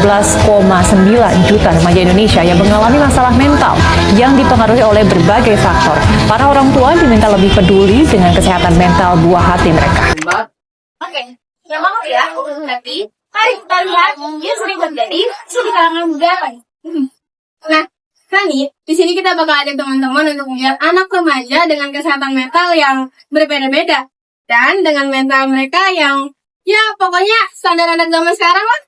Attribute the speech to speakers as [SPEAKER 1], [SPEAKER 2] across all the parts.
[SPEAKER 1] 12,9 juta remaja Indonesia yang mengalami masalah mental yang dipengaruhi oleh berbagai faktor. Para orang tua diminta lebih peduli dengan kesehatan mental buah hati mereka.
[SPEAKER 2] Oke, yang mau ya, nanti mari kita lihat yang sering terjadi di kalangan muda. Nah, kali di sini kita bakal ada teman-teman untuk melihat anak remaja dengan kesehatan mental yang berbeda-beda dan dengan mental mereka yang ya pokoknya standar anak zaman sekarang lah.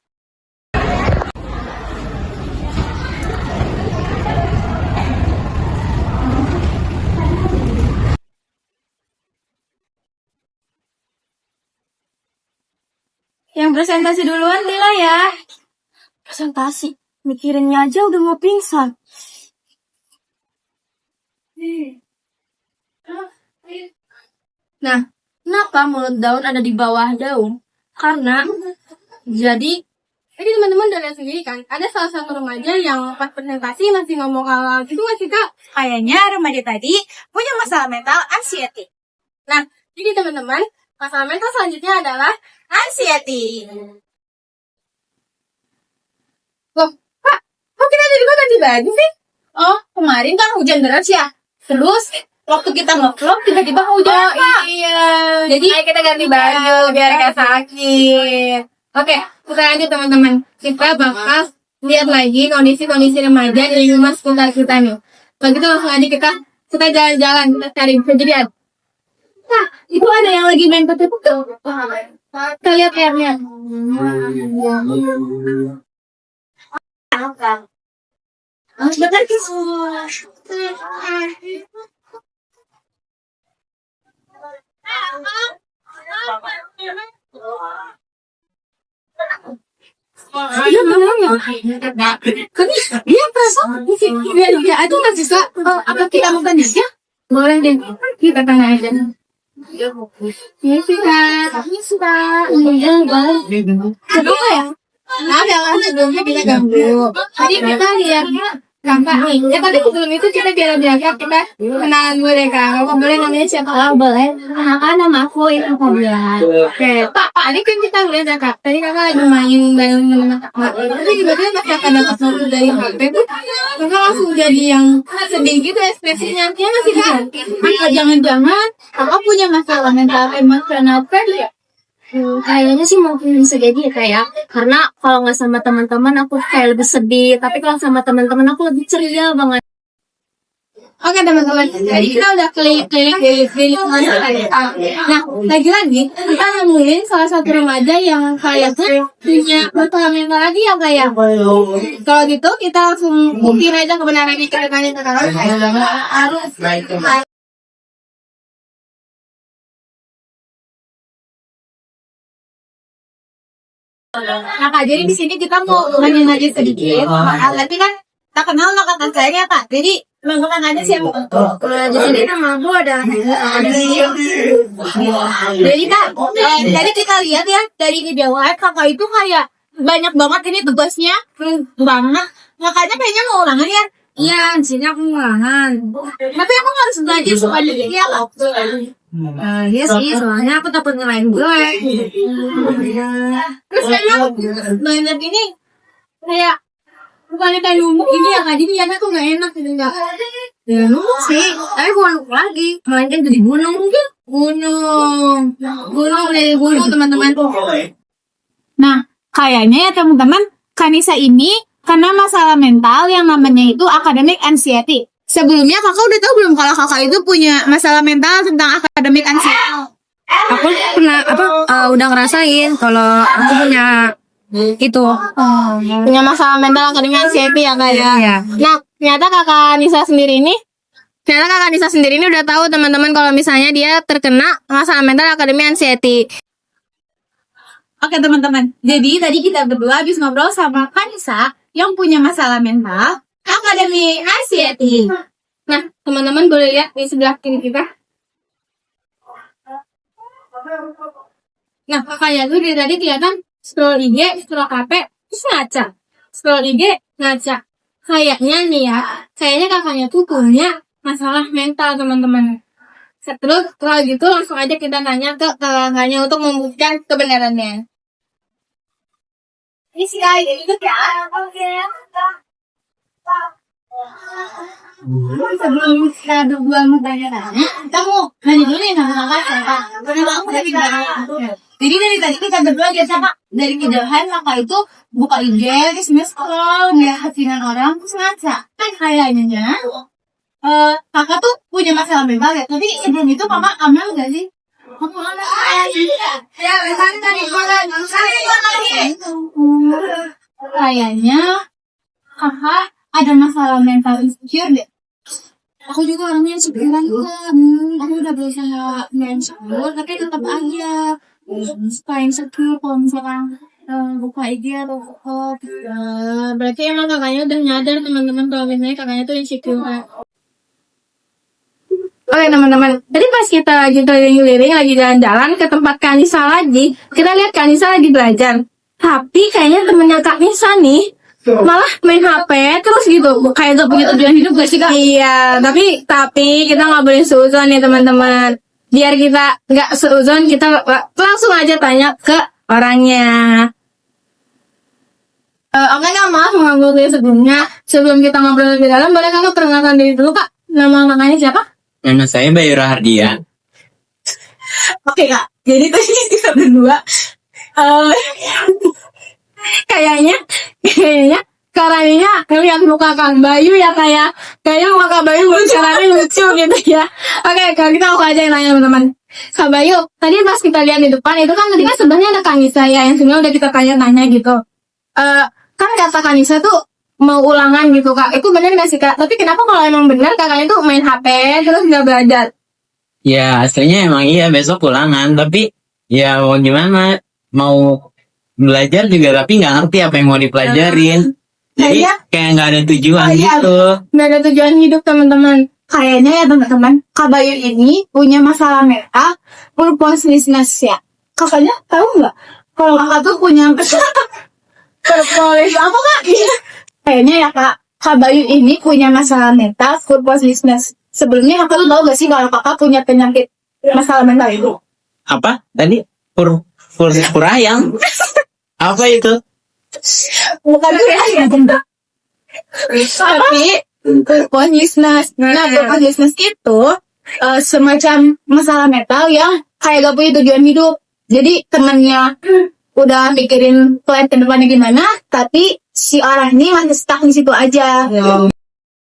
[SPEAKER 2] Yang presentasi duluan Lila ya. Presentasi, mikirinnya aja udah mau pingsan. Nah, kenapa mulut daun ada di bawah daun? Karena jadi teman-teman udah lihat sendiri kan, ada salah satu remaja yang pas presentasi masih ngomong hal-hal gitu nggak sih Kak?
[SPEAKER 3] Kayaknya remaja tadi punya masalah mental anxiety.
[SPEAKER 2] Nah, jadi teman-teman, masalah mental selanjutnya adalah
[SPEAKER 3] Anxiety.
[SPEAKER 2] loh, Kak, kok kita jadi ganti baju sih?
[SPEAKER 3] Oh, kemarin kan hujan deras ya. Terus waktu kita nge-vlog tiba-tiba hujan.
[SPEAKER 2] Iya.
[SPEAKER 3] Jadi
[SPEAKER 2] Ayo kita ganti baju biar gak sakit. Oke, kita lanjut teman-teman. Kita bakal lihat lagi kondisi-kondisi remaja di rumah sekitar kita nih. Kalau gitu langsung aja kita jalan-jalan, kita cari kejadian. Nah, itu ada yang lagi main petik tuh. Kita lihat airnya.
[SPEAKER 3] benar
[SPEAKER 2] Dia perasaan dia itu nggak bisa. Apa kita mau tanya dia? Boleh deh, kita tanya aja. Iya sih Kak. Iya boleh. Kenapa ya? Ada lah sebelumnya kita ganggu. Tadi kita lihat Kakak nih. Ya tadi sebelum itu kita biar-biar kita kenalan dulu deh Kak. Kakak boleh namanya siapa?
[SPEAKER 3] Oh, boleh. Nama aku itu Kobian.
[SPEAKER 2] Oke, tadi kan kita lihat ya Kak. Tadi Kakak lagi main bareng teman Kakak. Tapi tiba-tiba pas Kakak dapat notif dari HP tuh, Kakak langsung jadi yang sedih gitu ekspresinya. Iya nggak sih Kak?
[SPEAKER 3] Apa jangan-jangan Kakak punya masalah mental emosional ya? Kayaknya sih mungkin bisa jadi ya kayak karena kalau nggak sama teman-teman aku kayak lebih sedih, tapi kalau sama teman-teman aku lebih ceria banget.
[SPEAKER 2] Oke teman-teman, jadi kita udah keliling Nah, lagi-lagi kita nemuin salah satu remaja yang kayaknya punya masalah mental lagi ya kayak. Kalau gitu kita langsung buktiin aja kebenarannya kita tanya ke kakak.
[SPEAKER 3] Nah Kak, jadi di sini kita mau nanya-nanya sedikit. Nanti kan tak kenal lah kakak saya Kak. Jadi teman-teman aja sih yang di sini nama aku ada. Jadi Kak, tadi kita lihat ya dari video live kakak itu kayak banyak banget ini tugasnya banget. Makanya kayaknya mau ulangan ya.
[SPEAKER 2] Iya, di sini aku ngulangan.
[SPEAKER 3] Tapi aku harus belajar supaya dia kok.
[SPEAKER 2] Iya sih, soalnya aku takut ngelain gue.
[SPEAKER 3] Terus kayaknya banyak ini kayak bukannya kayak numpuk ini ya Kak. Jadi lihatnya tuh gak enak gitu enggak.
[SPEAKER 2] Ya numpuk sih, tapi bukan numpuk lagi. Melainkan jadi gunung mungkin. Gunung dari gunung teman-teman.
[SPEAKER 4] Nah, kayaknya ya teman-teman, Kanisa ini karena masalah mental yang namanya itu academic anxiety.
[SPEAKER 2] Sebelumnya kakak udah tahu belum kalau kakak itu punya masalah mental tentang akademik anxiety? Aku pernah udah ngerasain kalau aku punya itu punya masalah mental akademik anxiety ya kayak. Ya. Nah, ternyata kakak Nisa sendiri ini udah tahu teman-teman kalau misalnya dia terkena masalah mental akademik anxiety.
[SPEAKER 4] Oke teman-teman, jadi tadi kita berdua habis ngobrol sama Kanisa yang punya masalah mental academic anxiety.
[SPEAKER 2] Nah, teman-teman boleh lihat di sebelah kiri kita. Nah, kakaknya tuh dari tadi kelihatan scroll IG, scroll HP, terus ngaca. Scroll IG, ngaca. Kayaknya nih ya, kayaknya kakaknya tuh punya masalah mental, teman-teman. Terus, kalau gitu langsung aja kita tanya ke kakaknya untuk membuktikan kebenarannya.
[SPEAKER 3] Isi aja itu ya. Sebelum kita berdua mau tanya-tanya, kamu nanya dulu ya sama kakak. Karena aku dari jadi dari tadi kita berdua biasa kak dari kejauhan kakak itu buka IG, terus scroll ngeliat hatinan orang terus ngaca. Kan kayaknya kakak tuh punya masalah mental ya. Tapi sebelum itu kakak amal gak sih? Kamu amal ya, tadi kayaknya kakak ada masalah mental insecure deh. Aku juga orangnya insecurean juga. Aku udah berusaha insecure, tapi tetap aja suka insecure kalau misalkan buka IG atau berarti emang kakaknya udah nyadar teman-teman kalau misalnya kakaknya tuh insecure.
[SPEAKER 2] Oke teman-teman, tadi pas kita lagi keliling-keliling, lagi jalan-jalan ke tempat Kak Nisa lagi, kita lihat Kak Nisa lagi belajar. Tapi kayaknya temennya Kak Nisa nih malah main HP terus gitu, kayak gak punya tujuan hidup gak sih Kak? Iya, tapi kita nggak boleh seuzon nih teman-teman. Biar kita nggak seuzon, kita langsung aja tanya ke orangnya. Oke Kak, maaf mengganggu sebelumnya. Sebelum kita ngobrol lebih dalam, boleh Kakak perkenalkan diri dulu Kak? Nama kakaknya siapa?
[SPEAKER 5] Nama saya Bayu Rahardian.
[SPEAKER 2] Oke Kak, jadi tadi kita berdua kayaknya caranya ngeliat muka Kang Bayu ya kayaknya muka Kang Bayu caranya lucu gitu ya. Oke, kalau kita aku aja yang nanya teman-teman. Kak Bayu, tadi pas kita lihat di depan itu kan tadi kan sebenarnya ada Kang Nisa ya yang sebenarnya udah kita tanya-tanya gitu. Kan kata Kang Nisa tuh mau ulangan gitu Kak, itu benar nggak sih Kak? Tapi kenapa kalau emang benar kakaknya tuh main HP terus nggak belajar?
[SPEAKER 5] Ya aslinya emang iya besok ulangan, tapi ya mau gimana, mau belajar juga tapi nggak ngerti apa yang mau dipelajarin. Jadi kayak nggak ada tujuan gitu.
[SPEAKER 2] Nggak ada tujuan hidup teman-teman. Kayaknya ya teman-teman, Kak Bayu ini punya masalah mental purposelessness ya. Kakaknya tahu nggak? Kalau kakak tuh punya purposeless apa Kak? Kayaknya ya Kak Bayu ini punya masalah mental purposelessness. Sebelumnya kakak tuh tahu gak sih kalau kakak punya penyakit masalah mental itu?
[SPEAKER 5] Apa tadi? Purayang? Apa itu?
[SPEAKER 2] Bukan tapi purposelessness. Nah, purposelessness itu semacam masalah mental yang kayak gak punya tujuan hidup. Jadi temennya udah mikirin plan ke depannya gimana, tapi si orang ini masih stuck di situ aja.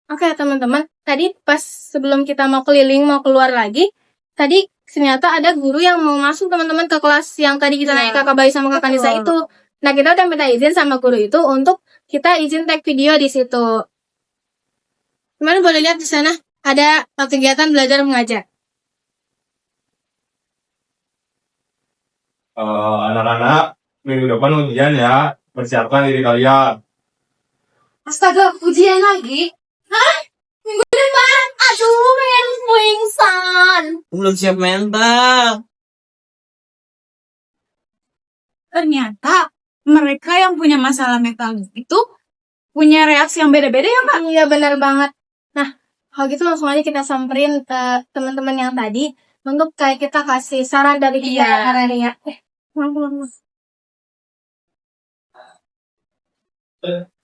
[SPEAKER 2] Oke teman-teman, tadi pas sebelum kita mau keliling, mau keluar lagi, tadi ternyata ada guru yang mau masuk teman-teman ke kelas yang tadi kita naik Kakak Bayu sama Kakak Nisa itu. Nah kita udah minta izin sama guru itu untuk kita izin tag video di situ. Teman boleh lihat di sana ada kegiatan belajar mengajar.
[SPEAKER 6] Anak-anak, minggu depan ujian ya. Persiapkan diri kalian.
[SPEAKER 3] Astaga, ujian lagi? Hah? Minggu depan? Aduh, pengen pingsan.
[SPEAKER 5] Belum siap mental.
[SPEAKER 4] Ternyata mereka yang punya masalah mental itu punya reaksi yang beda-beda ya Kak?
[SPEAKER 2] Iya benar banget. Nah, kalau gitu langsung aja kita samperin ke teman-teman yang tadi untuk kayak kita kasih saran dari kita ya. Pulang.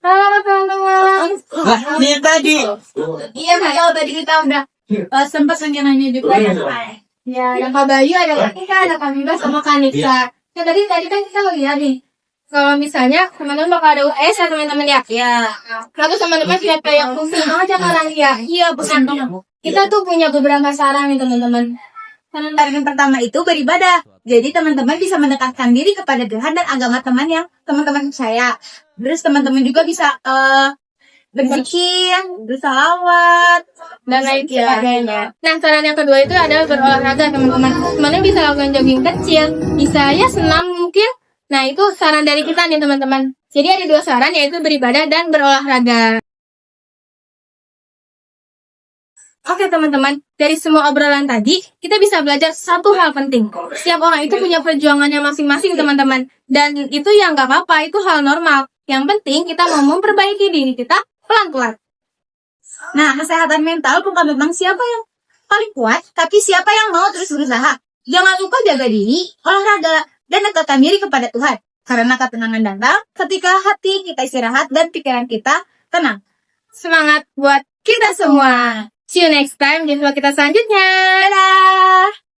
[SPEAKER 2] Halo teman-teman.
[SPEAKER 5] Lah, ini tadi.
[SPEAKER 3] Iya, kalau tadi kita udah sempat nanya juga
[SPEAKER 2] Ya, ada Kak Bayu, ada Kak Nika, ada Kak Bima, sama Kak Nisa. Nah, tadi kan kita lihat nih. Kalau misalnya teman-teman bakal ada US ya teman-teman ya. Lalu teman-teman siapa yang pusing aja kalian ya.
[SPEAKER 3] Iya, bukan
[SPEAKER 2] Kita tuh punya beberapa saran nih teman-teman.
[SPEAKER 4] Saran pertama itu beribadah. Jadi teman-teman bisa mendekatkan diri kepada Tuhan dan agama teman-teman percaya. Terus teman-teman juga bisa berzikir, bersalawat,
[SPEAKER 2] Dan lain sebagainya. Nah, saran yang kedua itu adalah berolahraga teman-teman. Teman-teman bisa lakukan jogging kecil, bisa ya senam mungkin. Nah, itu saran dari kita nih teman-teman. Jadi ada dua saran yaitu beribadah dan berolahraga. Oke teman-teman, dari semua obrolan tadi, kita bisa belajar satu hal penting. Setiap orang itu punya perjuangannya masing-masing teman-teman. Dan itu yang gak apa-apa, itu hal normal. Yang penting kita mau memperbaiki diri kita pelan-pelan.
[SPEAKER 4] Nah, kesehatan mental bukan tentang siapa yang paling kuat, tapi siapa yang mau terus berusaha. Jangan lupa jaga diri, olahraga, dan dekatkan diri kepada Tuhan. Karena ketenangan datang ketika hati kita istirahat dan pikiran kita tenang.
[SPEAKER 2] Semangat buat kita semua. See you next time di vlog kita selanjutnya.
[SPEAKER 4] Dadah!